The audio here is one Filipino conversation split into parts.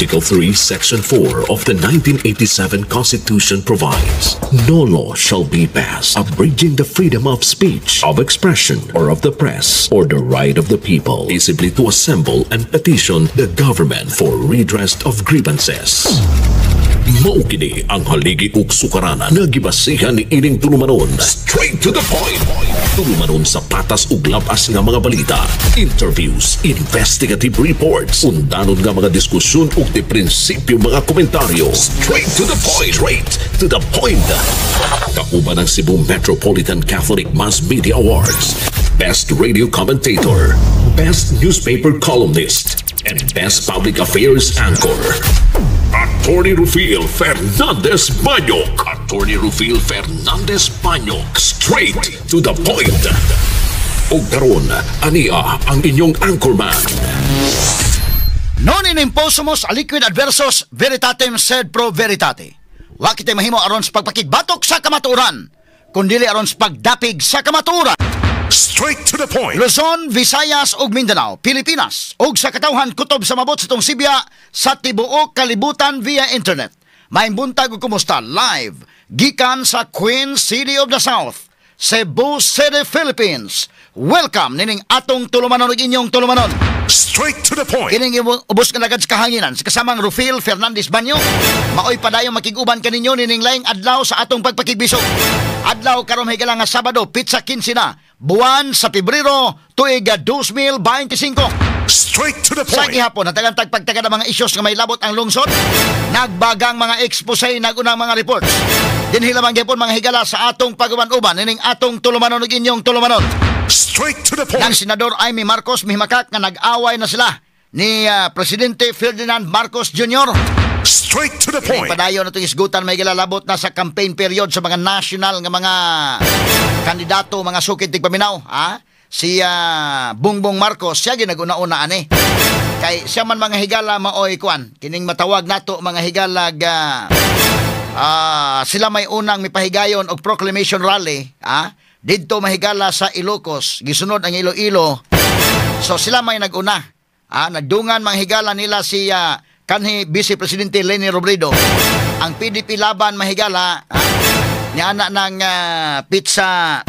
Article 3, Section 4 of the 1987 Constitution provides, no law shall be passed abridging the freedom of speech, of expression, or of the press, or the right of the people peaceably to assemble and petition the government for redress of grievances. Mao kini ang haligi ug sukaranan nga gibasihan ni ining tulumanon. Straight to the point. Tulumanon sa patas ug labas nga mga balita, interviews, investigative reports, undanon nga mga diskusyon ug de prinsipyo mga komentaryo. Straight to the point. Straight to the point. Kauban ang Cebu Metropolitan Catholic Mass Media Awards, Best Radio Commentator, Best Newspaper Columnist, and Best Public Affairs Anchor. Attorney Rufil Fernandez Banyok. Attorney Rufil Fernandez Banyok. Straight to the point. O karon, ania ang inyong anchorman. Non in imposumos aliquid adversos veritatem sed pro veritate. Wa kitay mahimo aron sa pagpakigbatok sa kamatuoran, kundili aron sa pagdapig sa kamatuoran. Straight to the point. Luzon, Visayas ug Mindanao, Pilipinas ug sa katawhan kutob sa mabot sa tong Sibya sa tibuok kalibutan via internet. Maayong buntag ug kumusta live gikan sa Queen City of the South, Cebu City, Philippines. Welcome nining atong tulumanon ug inyong tulumanon. Straight to the point. Kining ubos ka nagad sa kahanginan sa kasamang Rufil Fernandez Banyo. Maoy padayong makiguban kaninyo nining laing adlaw sa atong pagpakigbisog. Adlaw karon higala nga Sabado, pitsa 15 na, buwan sa Pebrero, tuig 2025. Straight to the Sa point. gihapon, natagang tagpagtaga ng mga issues nga may labot ang lungsod. Nagbagang mga expose, nagunang mga reports. Dinhilamang gihapon mga higala sa atong pag-uban-uban, nining atong tulumanon ug inyong tulumanon. Straight to the point. Ng Senador Amy Marcos mihimakak nga nag-away na sila ni Presidente Ferdinand Marcos Jr. Straight to the point. Padayon na itong isgutan may gilalabot na sa campaign period sa mga national nga mga kandidato, mga sukit tigpaminaw. Si Bongbong Marcos, siya ginaguna-una ani. Kay siya man mga higala maoy kuan, kining matawag nato mga higalag sila may unang mipahigayon og proclamation rally, didto mahigala sa Ilocos, gisunod ang Iloilo. So sila may naguna. Nagdungan mga higala nila si kanhi Vice Presidente Leni Robredo. Ang PDP laban mahigala ni anak ng pizza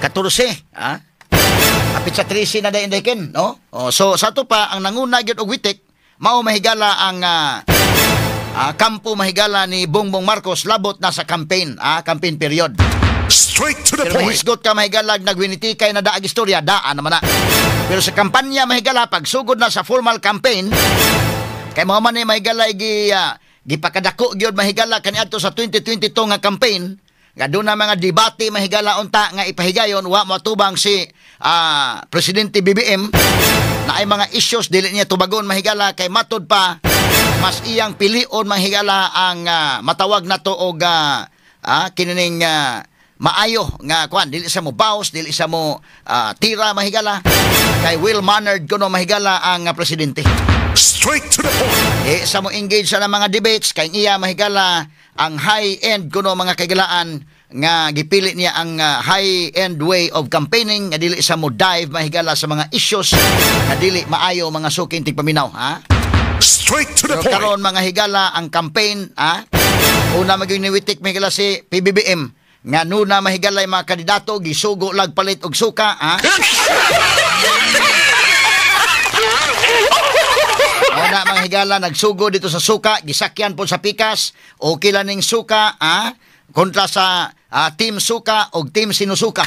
14, pizza 13 na dayon no? So sa to pa ang nanguna gyud og witik mao mahigala ang kampo mahigala ni Bongbong Marcos labot na sa campaign period. Straight to the Pero point. mahisgot ka mahigalag nagwinitikay na daag istorya, daan naman na. Pero sa kampanya mahigala, pag sugod na sa formal campaign, kay mga man mahigala gipakadako gyud mahigala kaniadto sa 2022 nga campaign, nga doon na mga debate mahigala unta nga ipahigayon, wa matubang si Presidente BBM na ay mga issues dili niya tubagon mahigala, kay matod pa mas iyang pilion mahigala ang matawag nato og kinining maayo nga kwan, dili sa mo baos, dili sa mo tira mahigala, kay well-mannered kuno mahigala ang presidente. Straight to the point. Sa mo engage sa mga debates, kay iya mahigala ang high-end kuno mga kagalaan nga gipili niya ang high-end way of campaigning, nga dili sa mo dive mahigala sa mga issues nga dili maayo mga suking tigpaminaw. Straight to the Pero point. karon mga higala ang campaign, una maginiwitik mahigala si PBBM nga nuna mahigalay mga kandidato gisugo lag palit og suka, Una mga higala nagsugo dito sa suka, gisakyan po sa pikas, okay lang ning suka, kontra sa team suka o team sinusuka.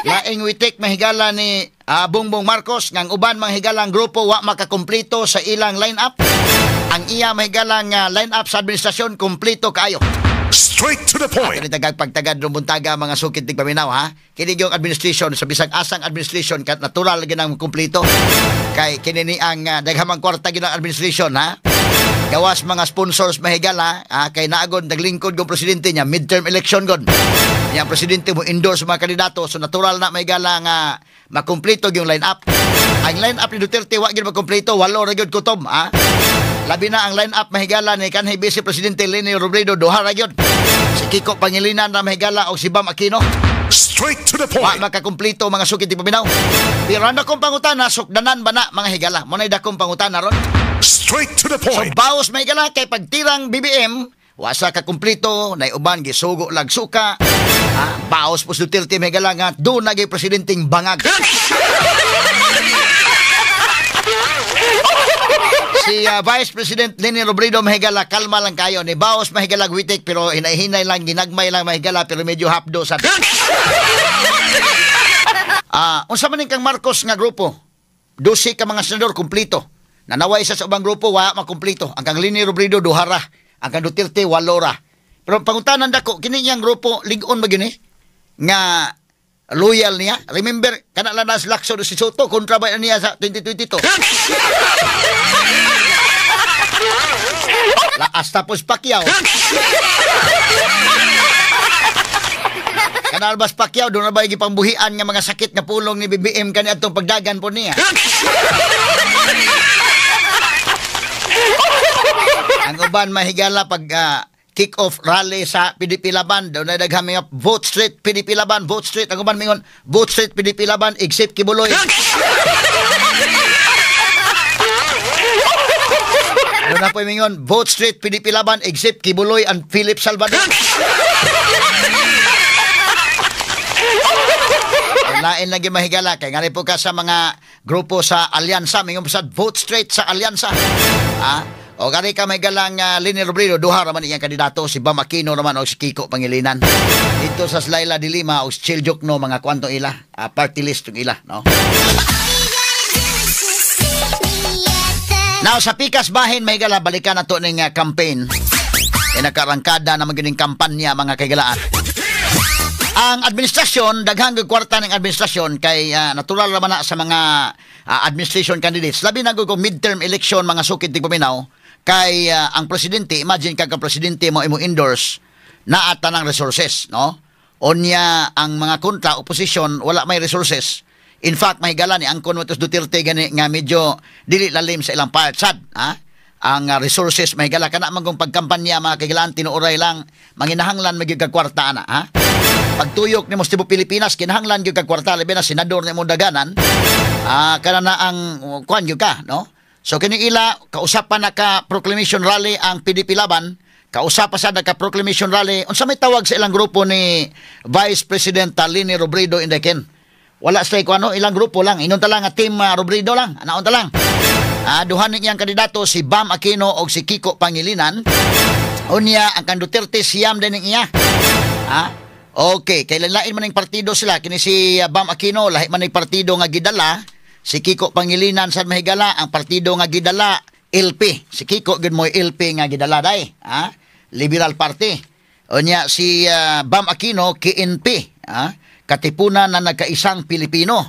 Laing witik mahigala ni Bongbong Marcos ngang uban mahigalang grupo wa makakumpleto sa ilang line-up. Ang iya mahigalang line-up sa administrasyon kumpleto kaayo. Straight to the point. Kini pagtagad rumbuntaga mga sukit tigpaminaw Kini yung administration sa bisag asang administration kat natural ginang kumpleto. Kay kini ni ang daghamang kwarta ginang administration Gawas mga sponsors mahigala kay naagod naglingkod yung presidente niya midterm election god. Yang presidente mo endorse mga kandidato, so natural na mahigala nga makumpleto yung line-up. Ang line-up ni Duterte wa gyud makumpleto, walo ra gyud kutob Labi na ang line-up mahigala ni kanhi Vice Presidente Leni Robredo, duha ra gyud. Si Kiko Pangilinan na mahigala og si Bam Aquino. Straight to the Wa point. makakumpleto mga sukid ti paminaw. Pero ang dakong pangutana, sukdanan ba na mga higala? Muna'y dakong pangutana ron. Straight to the So point. bawas may higala kay pagtirang BBM, wasa ka kumpleto, nay uban gisugo lag suka. Bawas po Duterte may higala nga do nagay presidenteng bangag. Si Vice President Leni Robredo mahigala, kalma lang kayo. Ni bawas mahigala witik pero hinay-hinay lang, ginagmay lang mahigala pero medyo hapdo sa... unsa man kang Marcos nga grupo, 12 ka mga senador kumplito. Nanaway sa ubang grupo, wa makumplito. Ang kang Leni Robredo, duhara. Ang kang Duterte, walora. Pero pangutanan dako, kini niyang grupo, ligon ba yun nga loyal niya. Remember, kanala na si Lacson si Soto, kontra ba niya sa 2022? Laas tapos Pacquiao. Kanal bas Pacquiao, doon na ba ipangbuhian nga mga sakit nga pulong ni BBM kani atong pagdagan po niya. Ang uban mahigala pag kick-off rally sa PDP Laban, doon na daghang mga vote street PDP Laban, vote street. Ang uban mingon, vote street PDP Laban, except Kibuloy. Doon na po mingon, vote street PDP Laban, except Kibuloy and Philip Salvador. Lain lagi mahigala kay ngani po ka sa mga grupo sa alyansa, mingon po sa vote straight sa alyansa. O gani ka mahigala nga Leni Robredo, duha raman iyang kandidato, si Bam Aquino naman o si Kiko Pangilinan. Dito sa Slayla de Lima o si Chiljok no, mga kwanto ila, party list yung ila, no? Now, sa Pikas Bahin, mahigala, balikan na to ng campaign. Nakarangkada na magining kampanya, mga kaigalaan. Ang administrasyon, daghang kwarta ng administrasyon kay natural naman na sa mga administration candidates. Labi na kung midterm election, mga sukid ting paminaw, kay ang presidente, imagine kag ang presidente mo endorse na ata ng resources, no? Onya ang mga kontra, opposition, wala may resources. In fact, mahigala ni Angkon Matos Duterte gani nga medyo dili lalim sa ilang part sad, ang resources mahigala kana man kung pagkampanya mga kaigalaan tinuoray lang manginahanglan magigag kwarta ana, pagtuyok ni Mostibo Pilipinas kinahanglan gyud kag kwarta labi na senador ni mo daganan, kana na ang kuan gyud ka, no? So kini ila kausapan na ka proclamation rally ang PDP Laban, kausapan sa naka proclamation rally unsa may tawag sa ilang grupo ni Vice President Leni Robredo Indeken. Wala sa ano, ilang grupo lang. Inon lang nga team Robredo lang. Anaon ta lang. Duhan niyang kandidato si Bam Aquino o si Kiko Pangilinan. Unya ang kan Duterte siyam din niya. Okay, kailan lain man ng partido sila. Kini si Bam Aquino lahi man ng partido nga gidala. Si Kiko Pangilinan sa mahigala ang partido nga gidala LP. Si Kiko gid mo LP nga gidala dai. Liberal Party. Unya si Bam Aquino KNP. Katipunan na nagkaisang Pilipino.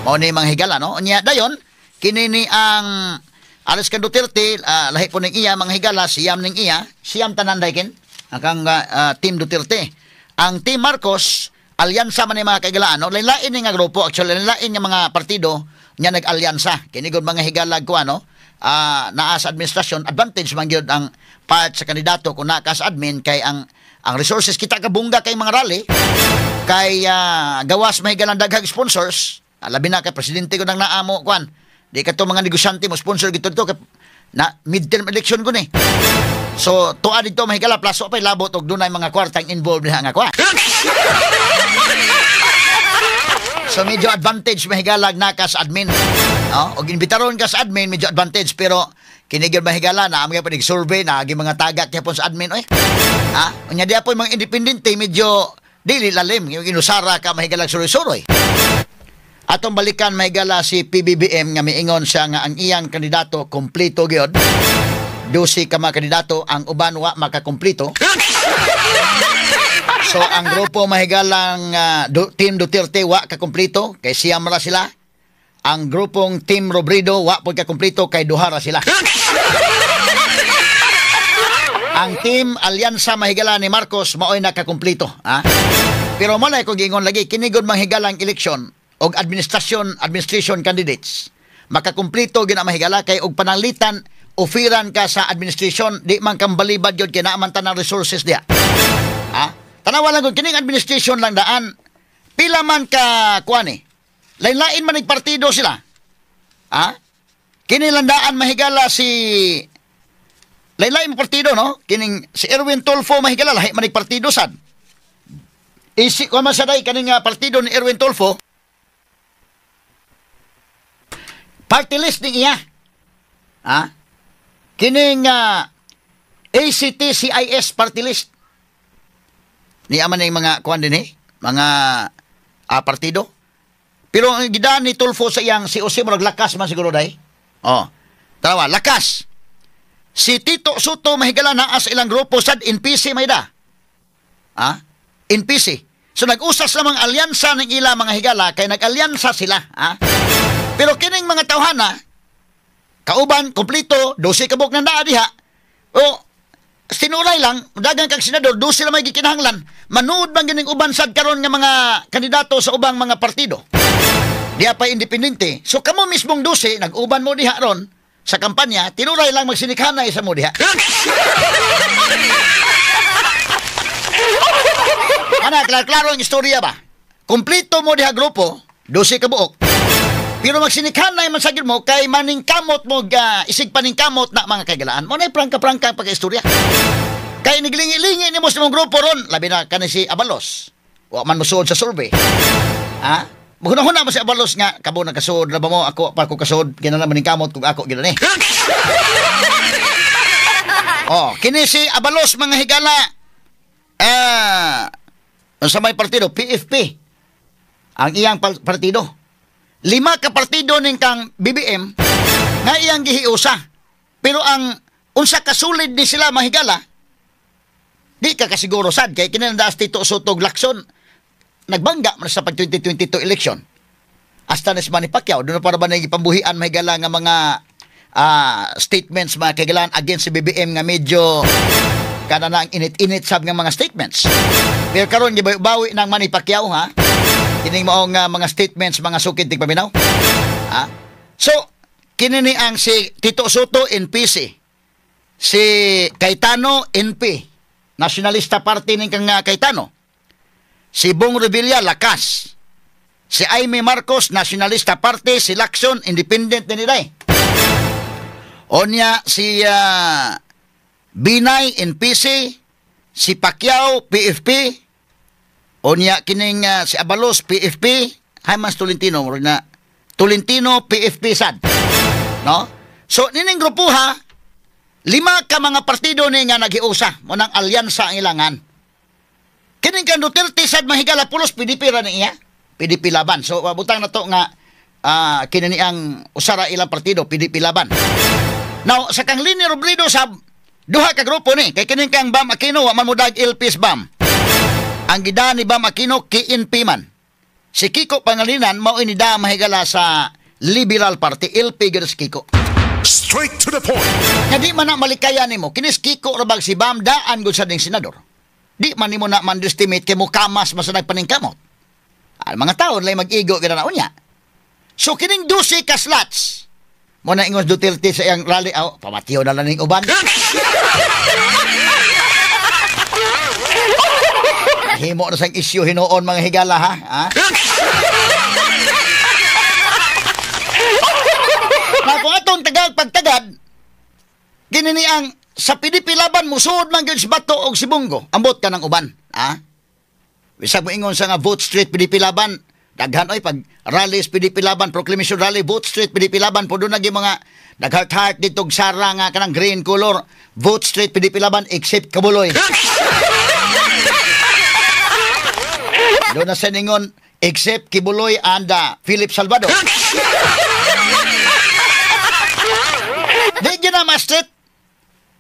O ni mga higala, no? Nya dayon, kinini ang Alas kan Duterte, lahi po ng iya, mga higala, siyam ng iya, siyam tanan daikin, ang Team Duterte. Ang Team Marcos, alyansa man ni mga kaigalaan, no? Lain nga grupo, actually, lain nga mga partido, niya nag-alyansa. Kinigod mga higala ko, ano? Naa sa administrasyon, advantage man gyud ang part sa kandidato kung naa sa admin, kay ang resources kita kabungga kay mga rally, kay gawas mahigalang daghang sponsors, labi na kay presidente ko nang naamo kwan, di ka to mga negosyante mo sponsor gito to kay na midterm election ko ni. So tuwa dito mahigala plaso pay labot og dunay mga kwartang involved diha nga kwan. So medyo advantage mahigalag na ka sa admin, no? Og inbitaron ka sa admin medyo advantage, pero kinigil mahigala na amay pa survey na agi mga taga tyapon sa admin oy. Unya dia po mga independente medyo dili lalim yung inusara ka mahigalag suroy-suroy. Atong balikan mahigala si PBBM nga miingon siya nga ang iyang kandidato kompleto gyud. 12 ka mga kandidato, ang uban wa makakumpleto. So ang grupo mahigalang Team Duterte wa ka kumpleto kay siyam ra sila. Ang grupong Team Robredo wa pud ka kumpleto kay duha ra sila. Ang Team Alyansa mahigala ni Marcos maoy nakakumpleto, Pero mo ko gingon lagi kinigod mahigalang eleksyon og administration candidates. Makakumpleto gina mahigala kay og pananglitan ofiran ka sa administration di man kang balibad gyud kay naaman tanang resources diha. Tanawa lang gud kining administration lang daan. Pila man ka kuan eh. Lain-lain man ning partido sila. Ha? Kini lang daan mahigala si lain-lain mo partido no? Kining si Erwin Tulfo mahigala lahi man ning partido sad. Isi ko man saday kaning partido ni Erwin Tulfo. Party list ni iya. Ha? Kining ACT-CIS party list. Ni aman na yung mga kuan din mga partido. Pero ang gidaan ni Tulfo sa iyang si Jose mo naglakas man siguro day. Oh. Tawa, lakas. Si Tito Soto mahigala na as ilang grupo sad NPC mayda. Ha? NPC. So nag-usas lamang alyansa ng ila mga higala kay nag-alyansa sila, ha? Pero kining mga tawhana kauban kompleto 12 kabuk na naa diha. O sinuray lang, dagang kag senador, 12 lang may gikinahanglan. Manood bang gining uban sad karon nga mga kandidato sa ubang mga partido. Diha pa independente. So kamo mismong 12 nag-uban mo diha ron sa kampanya, tinuray lang magsinikhanay sa mo diha. Ana, klaro ang istorya ba? Kompleto mo diha grupo, 12 ka buok. Pero magsinikhanay man sagid mo kay maning kamot mo isig paning kamot na mga kagalaan. Mo na prangka-prangka pagka-istorya. Kay niglingi-lingi nimo sa mong grupo ron, labi na kanhi si Abalos. Wa man mosuod sa survey. Ha? Mahuna-huna mo si Abalos nga kabo nagkasuod na ba mo ako pa ko kasuod kinala maning kamot kung ako ginani. Oh, kini si Abalos mga higala. Sa may partido PFP. Ang iyang partido. 5 ka partido ning kang BBM nga iyang gihiusa. Pero ang unsa kasulid ni sila mahigala, di ka kasiguro sad kay kinandaas Tito Soto Lacson nagbangga man sa pag 2022 election. Hasta na si Manny Pacquiao doon para ba na ipambuhian mahigala nga mga statements mga kagalaan against si BBM nga medyo kana na ang init-init sab nga mga statements. Pero karon gibawi ng Manny Pacquiao ha. Kining maong mga statements, mga sukid tig paminaw. Ha? So, kini ni ang si Tito Soto NPC. Si Cayetano NP, Nationalista Party ning kang Cayetano. Si Bong Revilla lakas. Si Aimee Marcos Nationalista Party, si Lacson Independent ni day. Onya si Binay NPC, si Pacquiao PFP. Onya kining si Abalos PFP, Hymas Tolentino na Tolentino PFP sad. No? So nining grupo ha, 5 ka mga partido ni nga nagiusa mo nang alyansa ang ilangan. Kining kan Duterte sad mahigala pulos PDP ra niya. PDP laban. So butang na to nga kini ni ang usara ilang partido PDP laban. Now sa kang Lini Robredo sab duha ka grupo ni kay kining kang Bam Aquino wa man mo dag LPS Bam. Ang gida ni Bam Aquino KNP man. Si Kiko Pangilinan mao inida mahigala sa Liberal Party LP gyud si Kiko. Straight to the point. Nga di man na malikayan nimo kinis Kiko rabag si Bam daan gud sa ding senador. Di man nimo na underestimate kay mo kamas masanag paningkamot. Ang mga taon lay mag-igo gid na unya. So kining 12 ka slots mo na ingos Duterte sa iyang rally pamatiyo na lang ning uban. Himo na sang isyu hinuon mga higala ha. Na kung atong pagtagad, ginini ang sa PDP laban musud man gyud si Bato og si Bongo. Ambot ka ng uban, ha? Bisag mo ingon sa nga vote street PDP laban, daghan oy pag rallies PDP laban, proclamation rally vote street PDP laban pudo na gyud mga nagheart dito sara nga kanang green color vote street PDP laban except Kabuloy. Doon na sa ningon, except Kibuloy and Philip Salvador. Di na ma-street.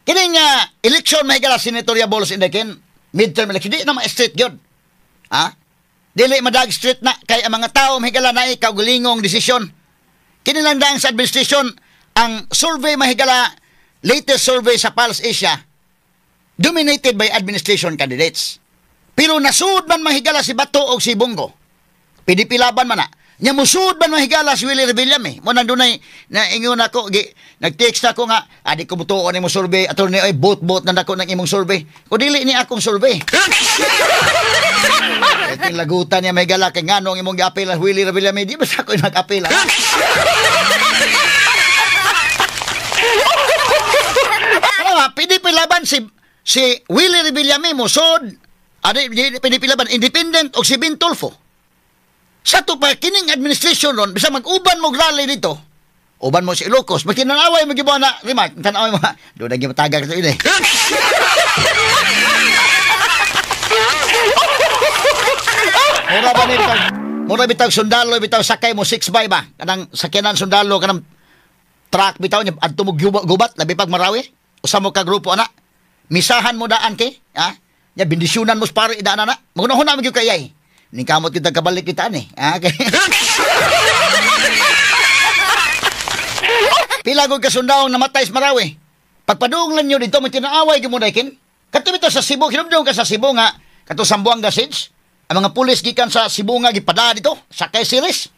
Kining election may gala senatorial balls in the kin, midterm election, di na ma-street yun. Ha? Dili madag street na, kay ang mga tao may gala na ikagulingong desisyon. Kinilang daang sa administration, ang survey mahigala, latest survey sa Pulse Asia, dominated by administration candidates. Pero nasud man mahigala si Bato o si Bongo. PDP laban man na. Nya musud man mahigala si Willie Rebelliam mo nandunay na ingon ako nag-text ako nga adi ko mutuon imong survey attorney ay bot na nako ng imong survey ko dili ni akong survey. Ito lagutan niya mahigala kay ngano ang imong gi-appeal ang Willie Rebelliam di ba sa ko nag-appeal. Pinipilaban si Willie Rebelliam musud adi pinipilaban independent og si Ben Tulfo. Sa to pa kining administration ron bisa mag-uban mo rally dito. Uban mo si Ilocos, basta nanaway mo gibo na remark, tanaway mo. Do na gimatagak to ini. Mura bitaw sundalo bitaw sakay mo 6x ba? Kanang sakyanan sundalo kanang truck bitaw niya adto mo gubat labi pag Marawi. Usa mo ka grupo ana. Misahan mo daan kay, ha? Ya bendisyonan mo pare daan ana. Magunahon na mo gyud kayay. Ning kamot kita kabalik kita ni. Okay. Pila gud kasundaong namatay sa Marawi. Pagpadunglan nyo dito, may tinaaway gimunaykin. Kato bitaw sa Cebu, hinumdum ka sa Cebu nga, kato Sambuanga Siege, ang mga pulis gikan sa Cebu nga gipada dito, sakay series.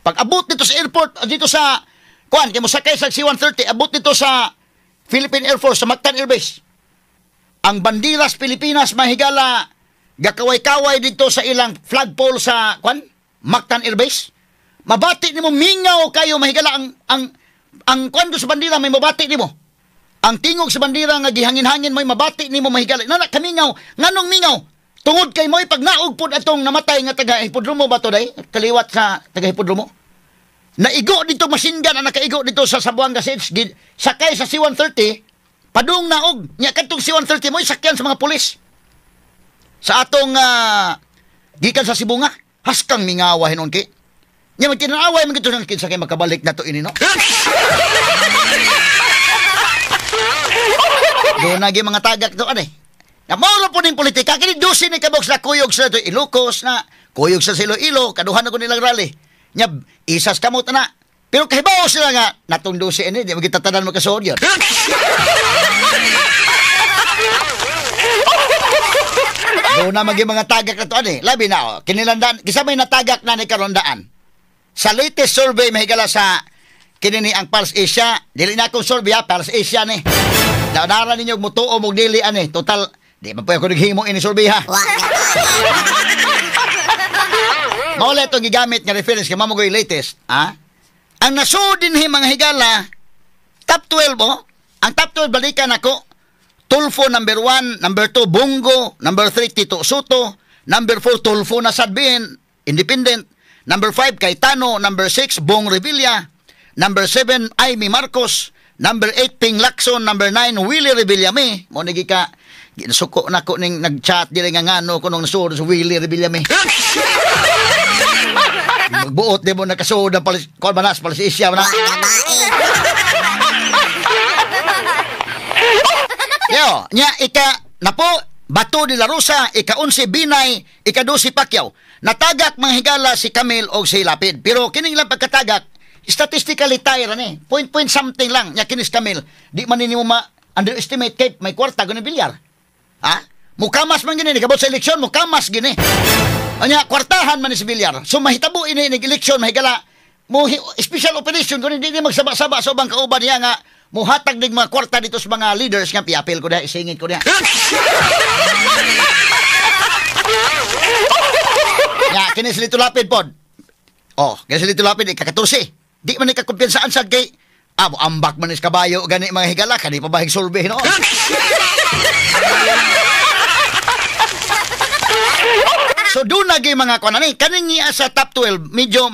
Pag abot dito sa airport, dito sa, kay mo sakay sa C-130, abot dito sa Philippine Air Force, sa Mactan Air Base. Ang bandiras Pilipinas mahigala gakaway-kaway dito sa ilang flagpole sa Mactan Air Base. Mabati nimo mingaw kayo mahigala ang sa bandira may mabati nimo. Ang tingog sa bandira nga gihangin-hangin may mabati nimo mahigala. Nana kamingaw, nganong mingaw? Tungod kay mo'y pag naog pud atong namatay nga taga Hipodromo ba to day? Kaliwat sa taga Hipodromo. Naigo dito masingan ang nakaigo dito sa Sambuanga Siege sakay sa C-130 padung naog. Nya kadtong C-130 mo'y sakyan sa mga pulis. Sa atong gikan sa Cebu nga, haskang mingawa hinon ki. Nya magtinaway man gito nang kinsa kay makabalik na to ini no. Do nagi mga tagak to ani. Na mao po ning politika kini dusi ni kabox na kuyog sa to Ilocos na kuyog sa Iloilo kaduhan na ko nilang rally. Nya isas kamot na. Pero kahibaw sila nga natong dusi ini di magitatanan mo kasuod yun. Doon na magi mga tagak na to ani. Labi na kinilandan kisabay na tagak na ni karondaan. Sa latest survey mahigala sa kinini ang Pulse Asia, dili na akong survey ha, Pulse Asia ni. Daw-dara ninyo mutuo mog dili ani. Total di man po ako naghimo ini survey ha. Mao itong gigamit nga reference kay mamugoy latest, ha? Ang nasud dinhi mga higala top 12 oh. Ang top 12 balikan ako. Tulfo number 1, number 2 Bongo, number 3 Tito Soto, number 4 Tulfo na Sadbin, independent, number 5 Cayetano, number 6 Bong Revilla, number 7 Aimee Marcos, number 8 Ping Lacson, number 9 Willie Rebillame. Mo nigi ka ginasuko nako ning nag-chat dili nga ngano kuno nasud sa Willie Rebillame. Magbuot di mo nakasud ang kon manas Palisisya na. Yo, nya napo Bato de la Rosa, ika-11 Binay, ika-12 Pacquiao. Natagak mga higala si Camille o si Lapid. Pero kining lang pagkatagak, statistically tire ni. Point something lang nya kinis Camille. Di man nimo ma-underestimate kay may kwarta gani bilyar. Ha? Mukamas man gini kabot sa eleksyon, mukamas gini. Anya kwartahan man ni si bilyar. So mahitabo ini eleksyon mahigala mo special operation kun hindi magsaba-saba sa ubang kauban niya nga muhatag dig mga kwarta dito sa mga leaders nga piapil ko diha isingit ko diha. Ya, kini silito lapid pod. Oh, kini silito lapid ika-14. Di man ikakumpensaan sad kay ambak man is kabayo gani mga higala kani pa bahig survey no. So doon lagi mga kanani kaning sa top 12 medyo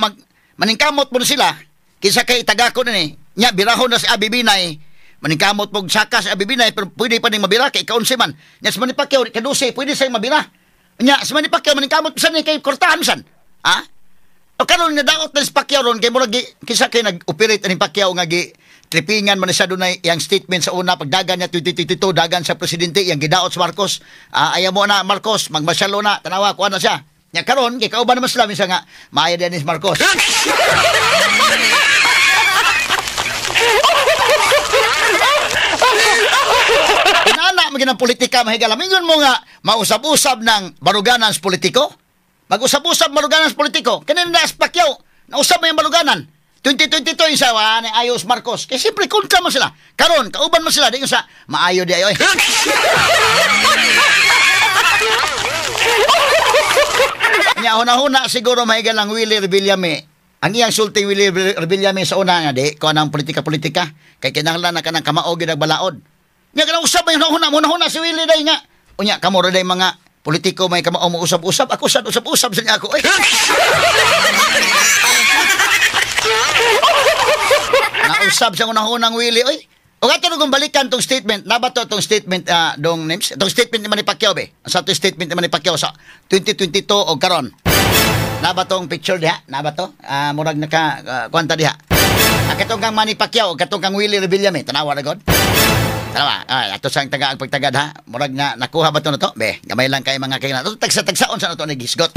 maningkamot mo sila kisa kay tagako na ni nya birahon na si Abi Binay maningkamot pog saka si Abi Binay pero pwede pa ning mabira kay ika-11 man nya sa Manny Pacquiao ika-12 pwede say mabira nya sa Manny Pacquiao maningkamot bisan ni kay kortahan bisan ha o karon nga daot na si Pacquiao ron kay murag kisa kay nag-operate ani Pacquiao nga gi tripingan man siya dunay yang statement sa una pagdagan niya 2022 dagan sa presidente yang gidaot sa Marcos ayaw mo na Marcos magmasyalo na tanawa kuha na siya nya karon kay kauban naman sila minsan nga maaya Dennis Marcos. Inana maging ang politika mahigala mingon mo nga mausab-usab ng baruganan sa politiko mag-usab-usab baruganan sa politiko kanin na Pacquiao Nausap mo yung baluganan. 2022 isa ni Ayos Marcos. Kaya siyempre kontra mo sila. Karon kauban mo sila di ko sa maayo di ayo. Nya una-una siguro mahiga lang Willie Rebillame. Ang iyang sulti Willie Rebillame sa una nga di ko nang politika kay kinahanglan na kanang kamao gid balaod. Nya kana usab may una-una si Willie day nga. Unya kamo ra day mga politiko may kamao mo usab-usab ako sad usab-usab sa niya ako. Nausab sa unang-unang Willie, oy. O nga tulog balikan tong statement. Naba to tong statement, dong names? Itong statement ni Manny Pacquiao, be. Sa to statement ni Manny Pacquiao sa 2022 o karon. Naba tong picture diha? Naba to? Murag naka, kwanta diha. Katong kang Manny Pacquiao, katong kang Willie Rebillame, tanawa na god? Tanawa, ato sang taga ang pagtagad ha. Murag na nakuha ba to na to? Be, gamay lang kay mga kailan. Ito tagsa-tagsaon sa na to nagisgot.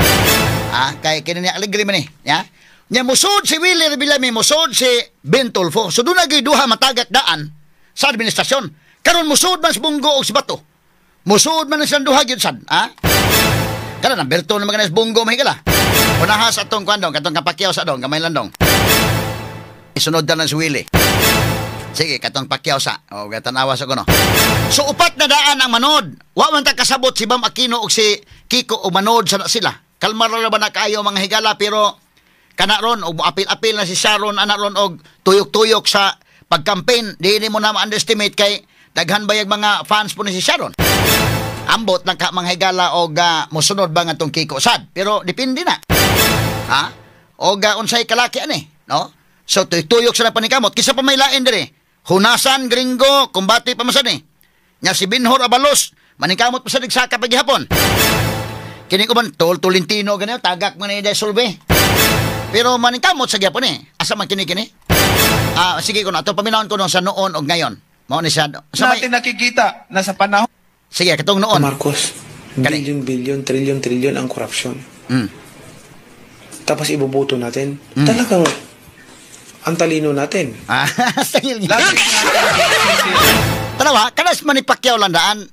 Kay kinini aligri man ya. Nya musod si Willie Rebillame, musod si Ben Tulfo. So doon nagay duha matagak daan sa administrasyon. Karon musod man si Bungo o si Bato. Musod man sa duha gyud sad, Karon ang Berto na mga Bungo mahigala. Unahas atong kwandong katong Pacquiao sa dong, gamay lang dong. Isunod na si Willie. Sige, katong Pacquiao sa. O gatanawa sa kuno. So upat na daan ang manod. Wa man ta kasabot si Bam Aquino o si Kiko o manod sa sila. Kalmar ra ba na kayo mga higala pero kana ron og apil-apil na si Sharon ana ron og tuyok-tuyok sa pag-campaign di mo na ma-underestimate kay daghan bayag mga fans po ni si Sharon. Ambot lang ka mga higala og mosunod ba nga tong Kiko sad pero depende na. Og unsay kalaki ani, no? So tuyok sa panikamot kisa pa may lain dire. Hunasan gringo kumbati pa masad ni. Nya si Binhor Abalos manikamot pa sa digsaka paghihapon. Kini ko man Tolentino ganyo tagak man ni Desolve. Pero maningkamot sa gyapon asa man kini-kini? Sige ko na ato paminawon ko sa noon og ngayon. Mao ni siya. Natin nakikita na sa panahon. Sige, katong noon. Marcos, billion, trillion ang korupsyon. Tapos iboboto natin. Talagang ang talino natin. Sahil niya. Tanawa, kanas man ni Pacquiao landaan.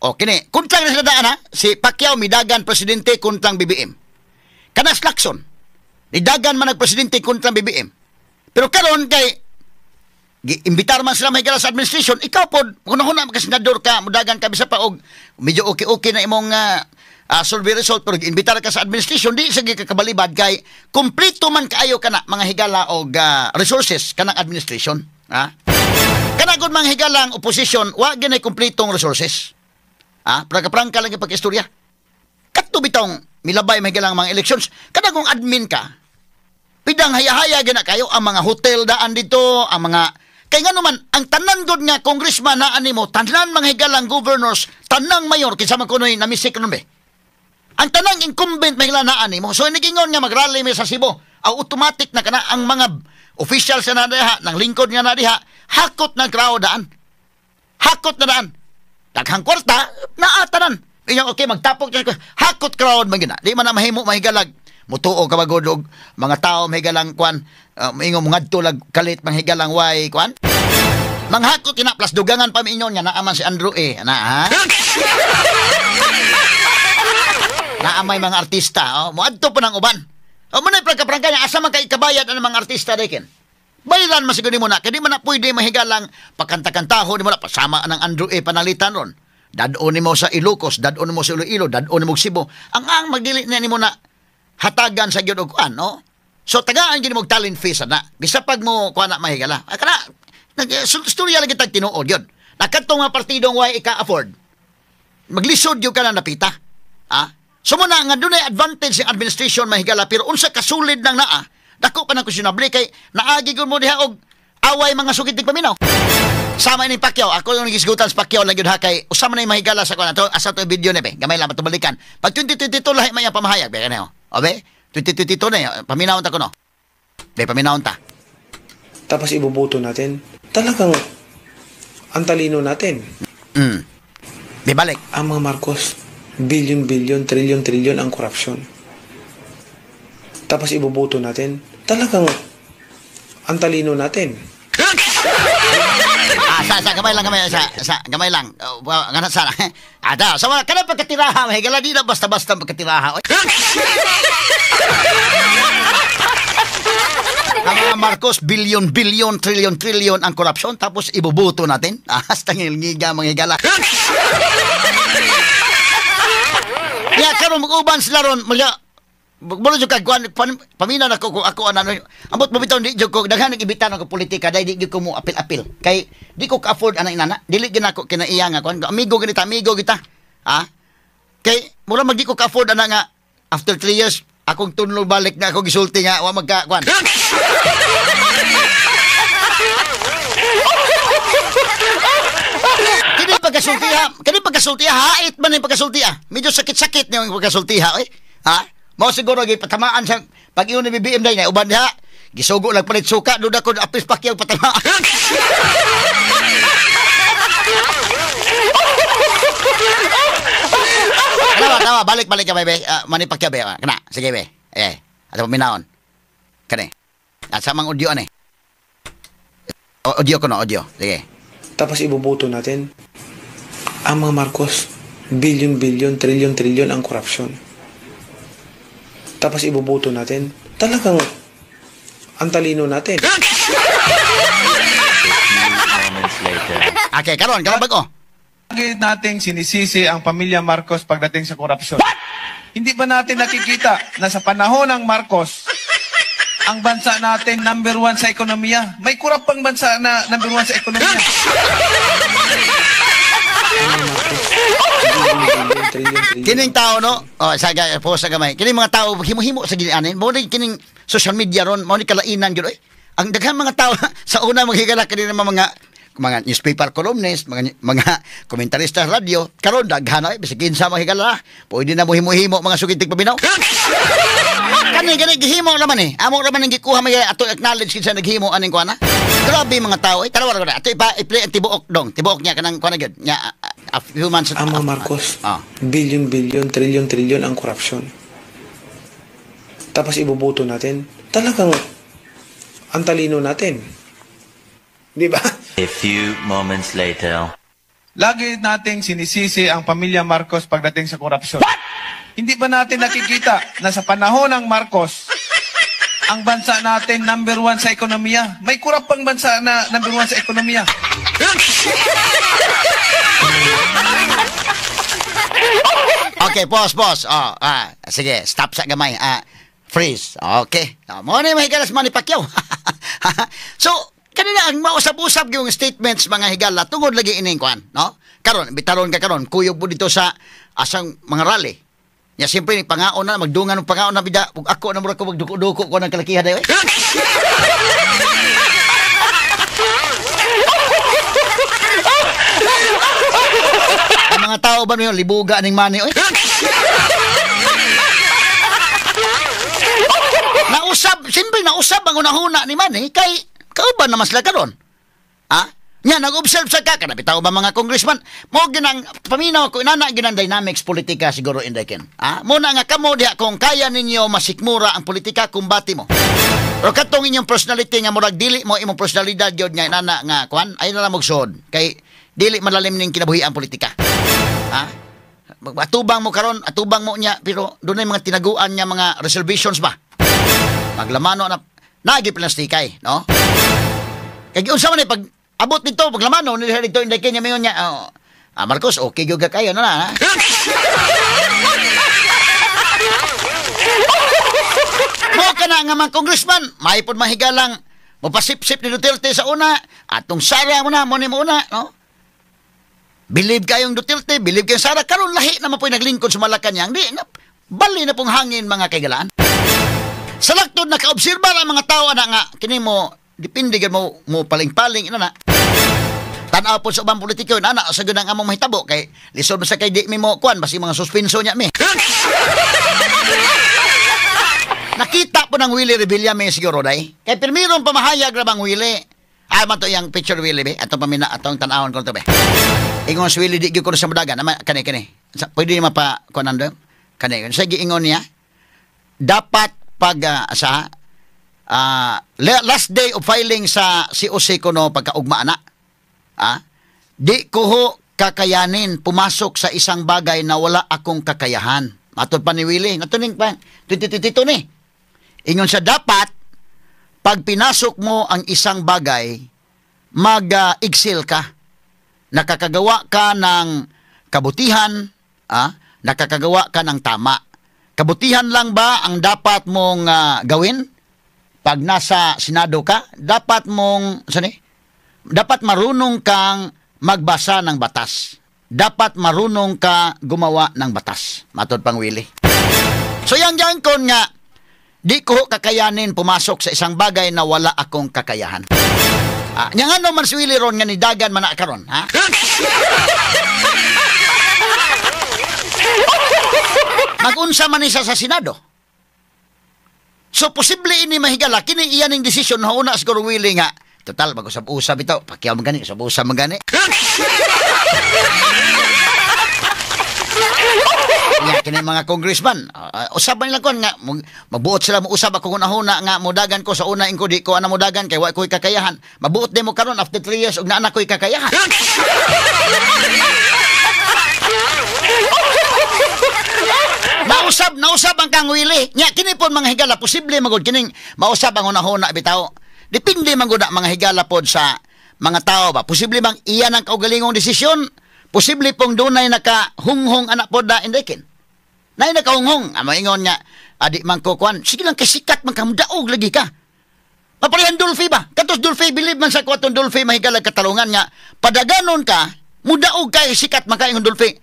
O, kini, kuntang na sa daan si Pacquiao midagan presidente kuntang BBM. Kanas Lacson. Nidagan man nagpresidente kontra BBM. Pero karon kay imbitar man sila mahigala sa administration, ikaw pod hunahuna makasenador ka, mudagan ka bisa pa og medyo okay na imong survey result pero imbitar ka sa administration di sige ka kabalibad kay kompleto man kaayo kana mga higala og resources kanang administration, Kana gud mga higala ang opposition wa ginay kompletong resources. Prangka lang yung pag-istorya. Kadto bitong milabay mahigala ang mga elections, kada kung admin ka pidang haya-haya gina kayo ang mga hotel daan dito, ang mga kay nga naman ang tanan gud nga congressman na animo, tanan mga higalang governors, tanang mayor kinsa man kunoy namisik nun be. Ang tanang incumbent mahigala na animo. So nigingon nga magrally mi sa Cebu, automatic na kana ang mga officials na diha, ng lingkod nga na diha, hakot na crowd daan. Hakot na daan. Daghang kwarta naatanan. Iyan okay magtapok hakot crowd man gina. Di man na mahimo mahigalag. Mutuo ka bagod og mga tao mahigalang kwan ingong ngadto lag kalit mahigalang way kwan. Manghakot kina plus dugangan pa minyon nga naaman si Andrew Naamay mga artista, muadto pa ng uban. Muna prangka niya asa man kay kabayad ang mga artista deken. Bayaran masiguro mo na kay di man na pwede mahigalang pakanta-kantaho di mo na pasama ng Andrew panalitan ron. Dadon mo sa Ilocos, dadon mo sa Iloilo, dadon mo sa Cebu. Ang magdili na nimo na hatagan sa gyud og kuan, no? So tagaan gyud mo talent fee na. Bisa pag mo kuan na mahigala. Kana storya lagi tag tinuod gyud. Nakadtong nga partidong way ika-afford. Maglisod gyud ka na napita. So mo na nga dunay advantage ang administration mahigala pero unsa kasulid nang naa, dako pa nang questionable kay naagi gyud mo diha og away mga sugitig paminaw. Sama ni Pacquiao, ako yung nagisgutan sa Pacquiao lang yun kay usama na yung mahigala sa kuan ato asa to video ni be. Gamay lang matubalikan. Pag 2022 lahi may pamahayag be kaneo. Obe, 2022 na paminawon ta kuno. Be paminawon ta. Tapos iboboto natin. Talagang ang talino natin. Di balik. Ang mga Marcos, billion, trillion ang korupsyon. Tapos iboboto natin. Talagang ang talino natin. Gamay lang. Ngana sana. Ada, so kana pagkatiraha, mahigala di na basta-basta pagkatiraha. Ang mga Marcos, bilyon, trilyon ang korupsyon, tapos ibubuto natin. Hasta ngilngiga, mga higala. Kaya karon mag-uban sila ron, Mula yung kagwan, paminaw na ko kung ako ano. Ambot mo bitaw, di ko, daghan nag-ibitan ako politika, dahil di ko mo apil-apil. Kay, di ko ka-afford anang inana. Dili gina ko kinaiya nga. Amigo kita. Ha? Kay, mula mag di ko ka-afford anang nga, after 3 years, akong tunlo balik na ako gisulti nga, wa magka-kwan. Kini pagkasultiha, hait man yung pagkasultiha. Medyo sakit-sakit niyo yung pagkasultiha, eh. Ha? Mao siguro gipatamaan sa pag-iyon ni BBM day na uban diha. Gisugo lang palit suka, duda ko apis pakyaw patamaan. Tawa, balik ka bebe. Mani pakyaw be. Kana, sige be. Ato paminaon. Kani. Asa mang audio ani? Audio ko no, audio. Sige. Tapos iboboto natin. Ang mga Marcos, bilyon, trilyon ang korupsyon. Tapos iboboto natin. Talagang ang talino natin. Okay, karon bago. Lagi nating sinisisi ang pamilya Marcos pagdating sa korupsyon. Hindi ba natin nakikita na sa panahon ng Marcos, ang bansa natin number 1 sa ekonomiya? May kurap pang bansa na number 1 sa ekonomiya. Kining tao no, saga po sa gamay. Kining mga tao himo-himo sa gilianin. Mo ni kining social media ron, mo ni kalainan gyud oy. Ang daghang mga tao sa una maghigala kini mga newspaper columnist, mga komentarista sa radio, karon daghan oy bisig kinsa maghigala. Pwede na mo himo-himo mga sugitig paminaw. Kani gihimo naman eh. Amo naman ang gikuha may ato acknowledge kinsa naghimo aning kuana. Grabe mga tao eh. Tarawa ra ato i-play ang tibuok dong. Tibuok niya kanang kuana gyud. Nya a few months ang mga Marcos, bilyon, trilyon ang korupsyon. Tapos iboboto natin. Talagang ang talino natin. Di ba? A few moments later. Lagi nating sinisisi ang pamilya Marcos pagdating sa korupsyon. Hindi ba natin nakikita na sa panahon ng Marcos, ang bansa natin number 1 sa ekonomiya? May kurap pang bansa na number 1 sa ekonomiya. Okay, pause. Sige, stop sa gamay. Freeze. Okay. Mo ni mahigalas man ni Pacquiao. So, kanina ang mausap-usap yung statements mga higala tungod lagi ining kwan, no? Karon, bitaron ka karon, kuyog po dito sa asang mga rally. Ya siyempre ni pangaon na magdungan ng pangaon na bida, ug ako na mura ko magduko-duko ko ng kalakihan dayo. Ang mga tao ba niyo libuga ning mani oy? Nausab ang unahuna ni Manny kay kauban na masla karon. Nya nag-observe sa kana bitaw ba mga congressman mo ginang paminaw ko inana ginang dynamics politika siguro indeken. Mo na nga kamo diha kung kaya ninyo masikmura ang politika kumbati mo. Pero katong inyong personality nga murag dili mo imong personalidad gyud nga inana nga kwan ay na lang magsod kay dili malalim ning kinabuhi ang politika. Atubang mo karon, atubang mo niya pero dunay mga tinaguan niya mga reservations ba. Maglamano na nagiplastikay, no? Kaya unsa man pag abot dito paglamano ni dito inday kanya mayon niya. Marcos, okay gyud kayo na. Mo kana nga mga congressman, may pod mahigalang mapasip-sip ni Duterte sa una, atong Sara mo ni mo una, no? Believe kayong Duterte, believe kayong Sara, karon lahi naman po naglingkod sa Malacanang. Di na bali na pong hangin mga kaigalaan. Sa laktod nakaobserba ang mga tao na nga kini mo depende gyud mo paling-paling ina na. Tan-aw po sa ubang politiko na sa gyud ang among mahitabo kay lisod sa kay di mi mo kuan basi mga suspenso niya mi. Nakita po ng Willie Revilla may siguro day. Kay pirmiron pamahayag ra bang Willie. Man to yang picture Willie be atong pamina atong tan-awon ko to be. Ingon si Willie di gyud ko sa madagan kani. Pwede ni mapa kuanando. Kani sa giingon niya dapat pag last day of filing sa COC ko no pagkaugma na. Di ko ho kakayanin pumasok sa isang bagay na wala akong kakayahan. Matod pa ni Willie, ngatuning pa 2022 ni. Ingon siya dapat pag pinasok mo ang isang bagay, mag-excel ka. Nakakagawa ka ng kabutihan, nakakagawa ka ng tama. Kabutihan lang ba ang dapat mong gawin? Pag nasa Senado ka, dapat marunong kang magbasa ng batas. Dapat marunong ka gumawa ng batas. Matod pang Willie. So yang kon nga, di ko kakayanin pumasok sa isang bagay na wala akong kakayahan. Yang ano man si Willie ron nga ni dagan man na karon, ha? Mag-unsa man isa sa Senado. So, posible ini mahigala. Kini iyan ang desisyon na una siguro Willie nga. Total, mag-usap-usap ito. Pakiyaw magani, usap-usap magani. Kini mga congressman, usaban nila kon nga magbuot sila mo usab ako una nga modagan ko sa una ko di ko ana modagan kay wa ko'y kakayahan. Mabuot din mo karon after 3 years ug naa na ko'y kakayahan. Nausab ang kang Willie. Nya kini pon mga higala posible magud kining mausab ang una bitaw. Depende man gud mga higala pod sa mga tao ba. Posible bang iyan ang kaugalingong desisyon? Posible pong dunay nakahunghong anak pod da indekin. Nay nakahunghong, maingon nga adi man ko kwan. Sige lang kasikat man ka mudaog lagi ka. Paparehan Dulfi ba? Katos Dulfi bilib man sa kwatong Dulfi mahigala katalungan nga padaganon ka mudaog kay sikat man ka ingon Dulfi.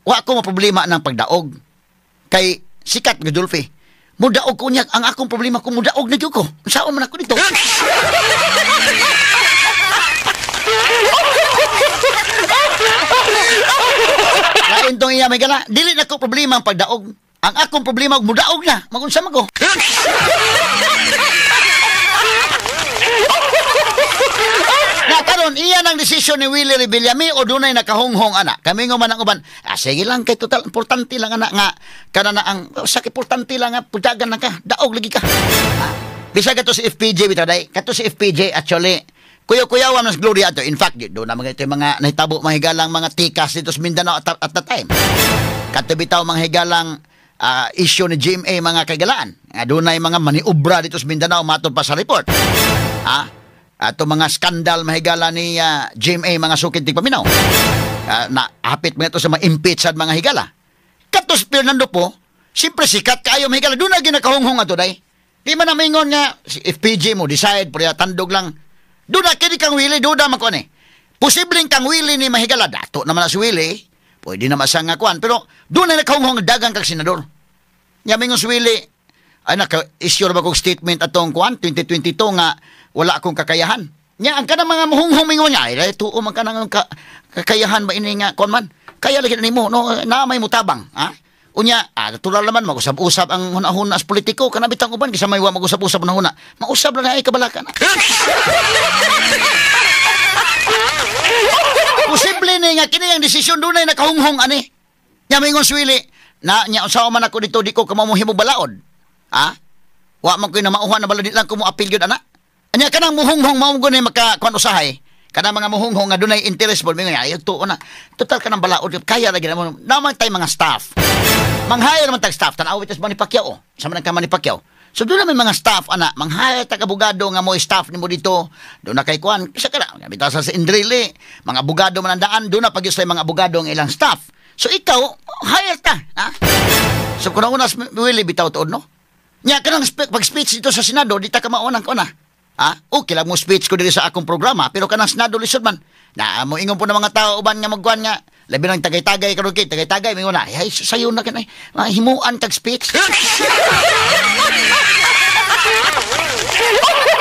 Wa ko problema ng pagdaog. Kay sikat nga Dulfi. Mudaog ko niya ang akong problema kung mudaog na gyud ko. Saan man ako dito? Lain tong iya may gala. Dili na ko problema ang pagdaog. Ang akong problema mudaog na. Magunsa man ko. Na karon iyan ang desisyon ni Willie Rebillami o dunay nakahonghong ana. Kami nga man ang uban. Sige lang kay total importante lang ana nga kana na ang sa importante lang nga pudagan na ka. Daog lagi ka. Bisa ka to si FPJ bitaday. Kato si FPJ actually kuyaw-kuyawan mas Gloria ato. In fact, doon naman ito yung mga nahitabo mga higalang mga tikas dito sa Mindanao at the time. Katubitaw mga higalang issue ni GMA mga kagalaan. Doon na yung mga maniubra dito sa Mindanao matod pa sa report. Ato mga skandal mga higala ni GMA mga sukit di paminaw. Na hapit mga ito sa mga impeached mga higala. Katos Fernando po, siyempre sikat kayo mga higala. Doon na ginakahunghong ato day. Di man na maingon nga, si FPJ mo decide, pero tandog lang. Doon na kini kang Willie, doon na makuan eh. Posibleng kang Willie ni mahigala. Dato naman na si Willie. Pwede na masang kuan. Pero doon na nakahunghong dagang kang senador. Yamin nga si Willie, ay naka-issue ba kong statement atong kuan, 2022 nga wala akong kakayahan. Nya, ang kanang mga muhunghong mingon niya, ay tuo man kanang kakayahan ba ini nga kuan man. Kaya lagi na mo, no, na may mutabang. Unya, natural naman, mag-usap-usap ang huna-huna sa politiko. Kanabitang uban, kisa may mag-usap-usap na huna. Mausap lang ay kabalakan. Posible ni nga, kini ang desisyon doon ay nakahunghong, ani. Nya, mingon Swili, nya, usawa man ako dito, di ko kamamuhimo balaod. Wa man ko na mauhan na balad, di lang ko mo apil yun, anak. Nya, kanang muhunghong, maungo na makakuan usahay. Kana mga muhunghong nga dunay interest mo mingon ay tuo na total kanang balaod kaya lagi mo naman tay mga staff mang-hire man tag staff tan-aw itas Manny Pacquiao sa man ka Manny Pacquiao so doon na may mga staff ana mang-hire tag abogado nga mo staff nimo dito doon na kay kuan isa ka na bitaw sa Indrili mga abogado man andaan doon na pagyus mga abogado ang ilang staff so ikaw hire ta so kuno una Willie bitaw tuod no nya kanang pag speech dito sa Senado di ta ka maunang ko na okay lang mo speech ko diri sa akong programa pero kanang Senado lisod man na mo ingon po ng mga tao uban nga magkuan nga labi nang tagay-tagay karon kay tagay-tagay mingon na ay sayo na kanay himuan tag speech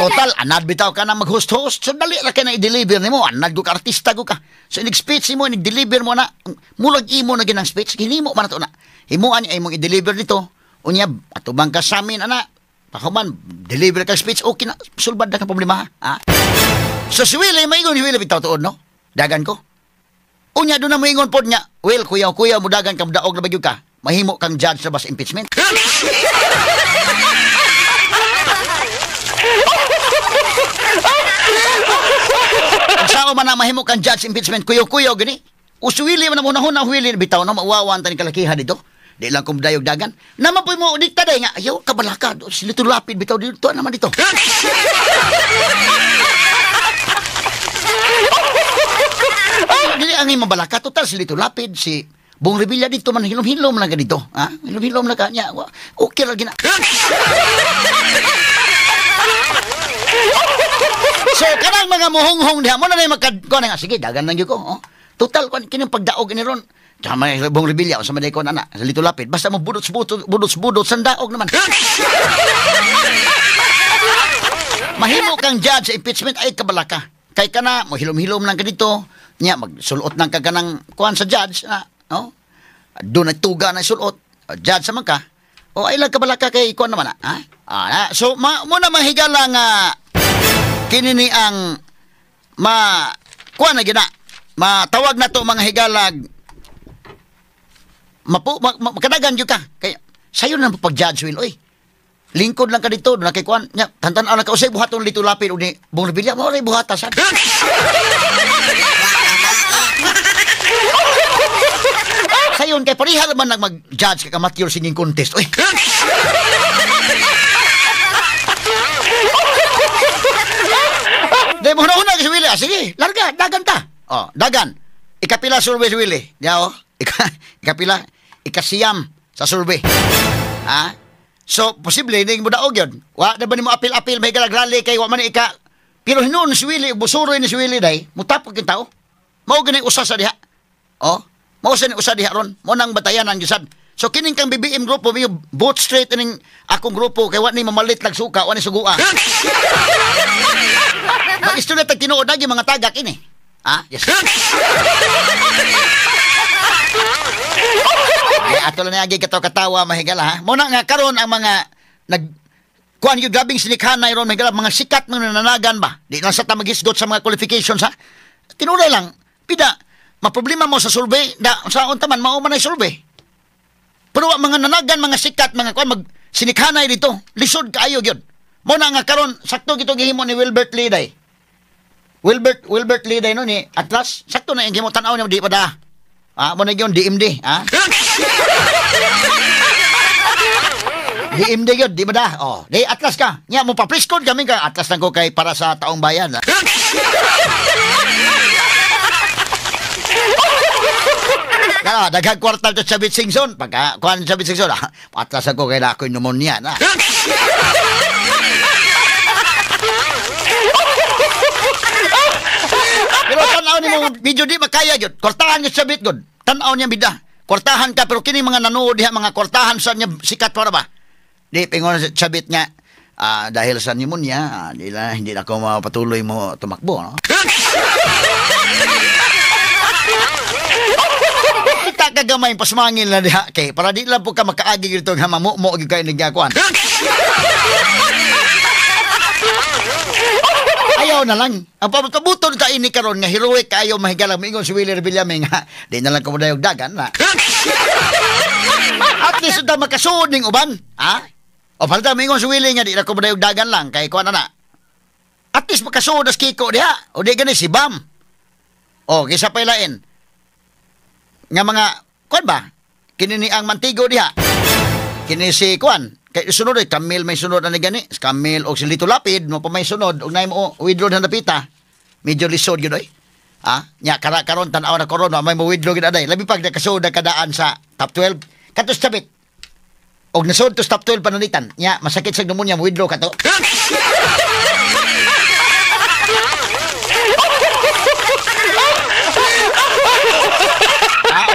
total anad bitaw ka na mag-host-host so dali ra kay na i-deliver nimo anad go ka artista go ka so nag-speech mo nag-deliver mo na mulag imo na ginang speech hinimo man ato na himuan ay imong i-deliver dito unya atubang ka sa amin ana pahuman, deliver ka speech, okay na, sulbad na ka problema, So si Willie, maingon ni Willie, bitaw tuod, no? Dagan ko. Unya, doon na maingon po niya, well, kuya, mo dagan ka, daog na bagyo ka, mahimo kang judge sa bas impeachment. Kung saan man na mahimo kang judge impeachment, kuyo, gani? O si Willie, man na muna Willie, bitaw na, mauwawan ta ni kalakihan dito. Di lang kung dayog dagan. Naman po mo dikta day nga. Ayaw, kabalaka. Silito lapid, bitaw dito. Naman dito. Dili ang imong balaka. Total, silito lapid. Si Bong Revilla dito man. Hilom-hilom lang ka dito. Ha? Hilom-hilom lang ka niya. Okay lang gina. So, kanang mga muhong-hong diha. Muna na yung magkadko na nga. Sige, dagan lang yun ko. Oh. Total, kinong pagdaog ni Ron. Tsaka may Bong Revilla, sa maday ko na sa Lito Lapid. Basta mo budots-budot, sandaog naman. Mahimo kang judge sa impeachment, ay kabalaka. Kay ka na, mo hilom-hilom lang ka dito. Nya, magsulot lang ka ng kuhan sa judge. No? Doon ay tuga na sulot. Judge naman ka. O ay lang kabalaka kay kuhan naman. Ha? So, muna mahigala nga kinini ang kuhan na gina. Matawag na to mga higalag. Makadagan yun ka. Kaya, sayo na pag-judge, Will. Oy, lingkod lang ka dito. Nakikuan. Tantan na ka. Usay buhaton Lito Lapid. O ni Bong Revilla. Mauray buhatasan. Sayon, kaya pariha naman mag-judge ka amateur singing contest. Oy. Dahil mo na-una si Willie. Sige, larga. Dagan ta. Dagan. Ikapila survey si Willie. Diya, ikapila. Ikasiyam sa survey. Ha? So, posible, hindi mo daog yun. Wa, na ba ni mo apil-apil, may galagrali kay wa man ika. Pero hinuon si Willie, busuroy ni si Willie dahi, mutapog yung tao. Mao ganay usa sa diha. Mao sa ni usa diha ron. Mo nang batayan ang gisad. So, kining kang BBM grupo, may both straight ining akong grupo, kay wa ni mamalit lag suka, wa ni sugua. Mag-istorya tag tinuod na yung mga tagak ini. Yes. Ay, ato lang niyagi katawa mahigala, ha? Muna nga, karon ang mga kuhan yung grabing sinikhanay ron, mahigala, mga sikat mga nananagan ba? Di lang sa tamagisgot sa mga qualifications, ha? Tinulay lang, pida, maproblema mo sa survey, sa untaman, mauman ay survey. Pero mga nanagan, mga sikat, mga kuhan, sinikhanay dito, lisod kaayo yun. Muna nga, karon sakto gito gihimo ni Wilbert Liday. Wilbert Liday no ni Atlas, sakto na yung gihimo tanaw niya, di pa da. Muna yun, DMD, ha? DMD yun, di ba da? Di Atlas ka. Nga, mo pa-prescode kami ka. Atlas lang ko kay para sa taong bayan, ha? Kaya, daghang kwartal to Chavit Singson. Pagka, kuhan Chavit Singson, Atlas ako kay na ako'y pneumonia, na. Pero tanaw ni mo video di makaya yun. Kortahan niya Chavit yun. Tanaw niya bida. Kortahan ka pero kini mga nanood diha mga kortahan sa niya sikat para ba? Di pingon sa Chavit nga dahil sa pneumonia, hindi na ako mapatuloy mo tumakbo, no? Kita kagamay pasmangil na diha kay para di lang po ka makaagi dito nga mamumo gyud kay nagyakuan. Ayaw na lang. Ang pabuton ta ini karon nga heroic kayo mahigala mingon si Willie Revilla nga di na lang ko dayog dagan na. At least da makasuod ning uban, ha? O falta mingon si Willie nga di na ko dayog dagan lang kay kuan na. At least makasuod as Kiko diha. O di gani si Bam. O kisa pailain. Nga mga kuan ba? Kini ni ang Mantigo diha. Kini si kuan. Kay sunod ay Camille may sunod na gani. Camille og si Lito Lapid mo pa may sunod og nay mo withdraw na napita. Medyo lisod gyud oy. Nya karon tan-aw na corona may mo withdraw gid aday. Labi pag nakasud na kadaan sa top 12 katos Chavit. Og nasud to top 12 pananitan. Nya masakit sa pneumonia mo withdraw kato.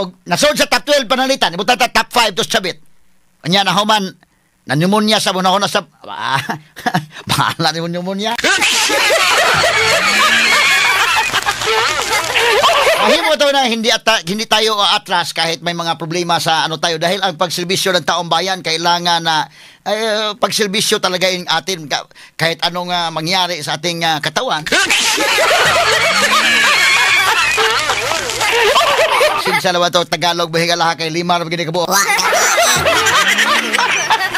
Og nasud sa top 12 pananitan, ibutan ta top 5 to Chavit. Nya na human na pneumonia sa muna ko na sa bahala ni pneumonia. Mahimo to na hindi tayo atras kahit may mga problema sa ano tayo dahil ang pagserbisyo ng taong bayan kailangan na pagserbisyo talaga yung atin kahit anong mangyari sa ating katawan. Sinsalawa to Tagalog bahigala kay lima ra gid kabuo.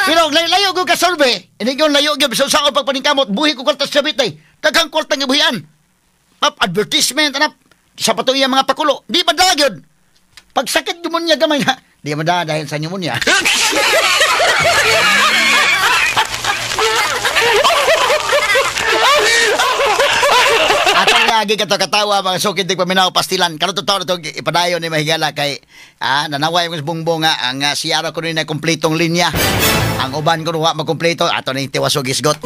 Pero layo ko ka survey. Ini yung layo gyud sa usaon pagpaningkamot buhi ko kwarta sa Chavit ay. Daghang kwarta nga buhian. Advertisement anap sa patuya mga pakulo. Di ba dagyod? Pag sakit pneumonia gamay nga Di mo da dahil sa pneumonia. Atong lagi ka to katawa mga sukid di paminaw pastilan. Karon to taon to ipadayon ni mahigala kay nanaway mo sa bungbong nga ang siyara ko ni na kumpletong linya. Ang uban ko wa makumpleto ato ni tiwasog isgot.